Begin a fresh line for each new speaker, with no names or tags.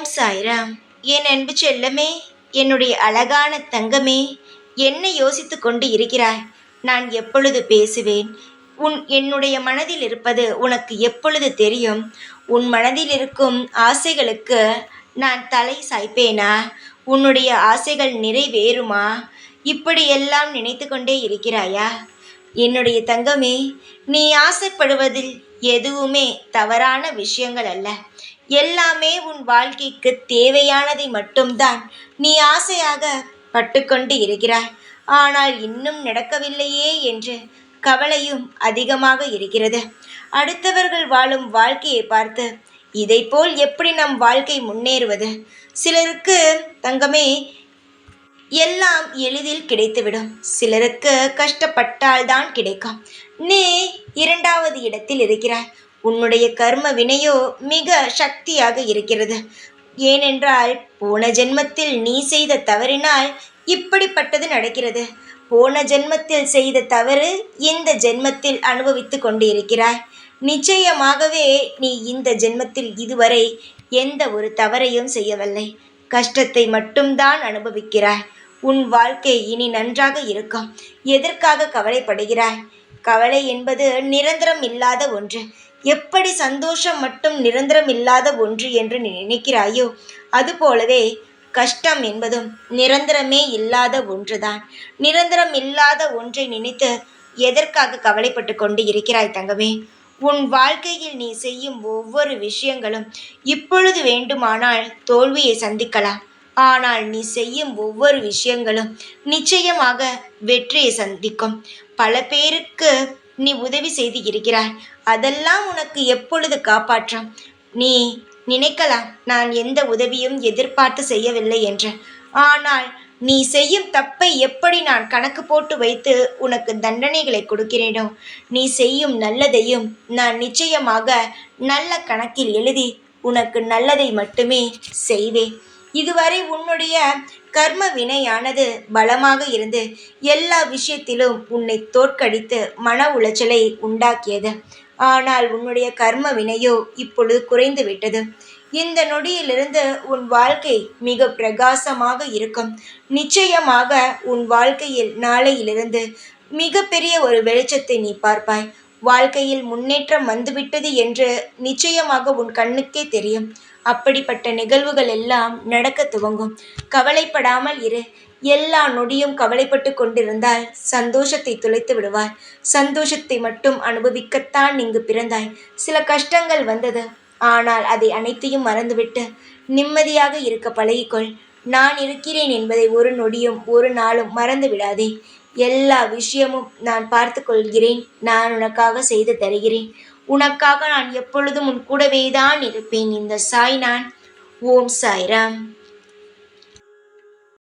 ஓம் சாய்ராம். என் அன்பு செல்லமே, என்னுடைய அழகான தங்கமே, என்ன யோசித்துக் கொண்டு இருக்கிறாய்? நான் எப்பொழுது பேசுவேன்? என்னுடைய மனதில் இருப்பது உனக்கு எப்பொழுது தெரியும்? உன் மனதில் இருக்கும் ஆசைகளுக்கு நான் தலை சாய்ப்பேனா? உன்னுடைய ஆசைகள் நிறைவேறுமா? இப்படியெல்லாம் நினைத்து கொண்டே இருக்கிறாயா? என்னுடைய தங்கமே, நீ ஆசைப்படுவதில் எதுவுமே தவறான விஷயங்கள் அல்ல. எல்லாமே உன் வாழ்க்கைக்கு தேவையானதை மட்டும்தான் நீ ஆசையாக பட்டுக்கொண்டு இருக்கிறாய். ஆனால் இன்னும் நடக்கவில்லையே என்று கவலையும் அதிகமாக இருக்கிறது. அடுத்தவர்கள் வாழும் வாழ்க்கையை பார்த்து இதைப்போல் எப்படி நம் வாழ்க்கை முன்னேறுவது? சிலருக்கு தங்கமே எல்லாம் எளிதில் கிடைத்துவிடும், சிலருக்கு கஷ்டப்பட்டால்தான் கிடைக்கும். நீ இரண்டாவது இடத்தில் இருக்கிறாய். உன்னுடைய கர்ம வினையோ மிக சக்தியாக இருக்கிறது. ஏனென்றால் போன ஜென்மத்தில் நீ செய்த தவறினால் இப்படிப்பட்டது நடக்கிறது. போன ஜென்மத்தில் செய்த தவறு இந்த ஜென்மத்தில் அனுபவித்து கொண்டு இருக்கிறாய். நிச்சயமாகவே நீ இந்த ஜென்மத்தில் இதுவரை எந்த ஒரு தவறையும் செய்யவில்லை. கஷ்டத்தை மட்டும்தான் அனுபவிக்கிறாய். உன் வாழ்க்கை இனி நன்றாக இருக்கும். எதற்காக கவலைப்படுகிறாய்? கவலை என்பது நிரந்தரம் இல்லாத ஒன்று. எப்படி சந்தோஷம் மட்டும் நிரந்தரம் இல்லாத ஒன்று என்று நீ நினைக்கிறாயோ, அதுபோலவே கஷ்டம் என்பதும் நிரந்தரமே இல்லாத ஒன்றுதான். நிரந்தரம் இல்லாத ஒன்றை நினைத்து எதற்காக கவலைப்பட்டு கொண்டு இருக்கிறாய் தங்கமே? உன் வாழ்க்கையில் நீ செய்யும் ஒவ்வொரு விஷயங்களும் இப்பொழுது வேண்டுமானால் தோல்வியை சந்திக்கலாம். ஆனால் நீ செய்யும் ஒவ்வொரு விஷயங்களும் நிச்சயமாக வெற்றியை சந்திக்கும். பல பேருக்கு நீ உதவி செய்து இருக்கிறாய். அதெல்லாம் உனக்கு எப்பொழுது காப்பாற்றும்? நீ நினைக்கலாம், நான் எந்த உதவியும் எதிர்பார்த்து செய்யவில்லை என்று. ஆனால் நீ செய்யும் தப்பை எப்படி நான் கணக்கு போட்டு வைத்து உனக்கு தண்டனைகளை கொடுக்கிறேனோ, நீ செய்யும் நல்லதையும் நான் நிச்சயமாக நல்ல கணக்கில் எழுதி உனக்கு நல்லதை மட்டுமே செய்வேன். இதுவரை உன்னுடைய கர்ம வினையானது பலமாக இருந்து எல்லா விஷயத்திலும் உன்னை தோற்கடித்து மன உளைச்சலை உண்டாக்கியது. ஆனால் உன்னுடைய கர்ம வினையோ இப்பொழுது குறைந்து விட்டது. இந்த நொடியிலிருந்து உன் வாழ்க்கை மிக பிரகாசமாக இருக்கும். நிச்சயமாக உன் வாழ்க்கையில் நாளையிலிருந்து மிகப்பெரிய ஒரு வெளிச்சத்தை நீ பார்ப்பாய். வாழ்க்கையில் முன்னேற்றம் வந்துவிட்டது என்று நிச்சயமாக உன் கண்ணுக்கே தெரியும். அப்படிப்பட்ட நிகழ்வுகள் எல்லாம் நடக்க துவங்கும். கவலைப்படாமல் இரு. எல்லா நொடியும் கவலைப்பட்டு கொண்டிருந்தால் சந்தோஷத்தை துளைத்து விடுவாய். சந்தோஷத்தை மட்டும் அனுபவிக்கத்தான் இங்கு பிறந்தாய். சில கஷ்டங்கள் வந்தது, ஆனால் அதை அனைத்தையும் மறந்துவிட்டு நிம்மதியாக இருக்க பழகிக்கொள். நான் இருக்கிறேன் என்பதை ஒரு நொடியும் ஒரு நாளும் மறந்து விடாதே. எல்லா விஷயமும் நான் பார்த்து கொள்கிறேன். நான் உனக்காக செய்து தருகிறேன். உனக்காக நான் எப்பொழுதும் உன் கூடவே தான் இருப்பேன். இந்த சாய் நான். ஓம் சாய்ராம்.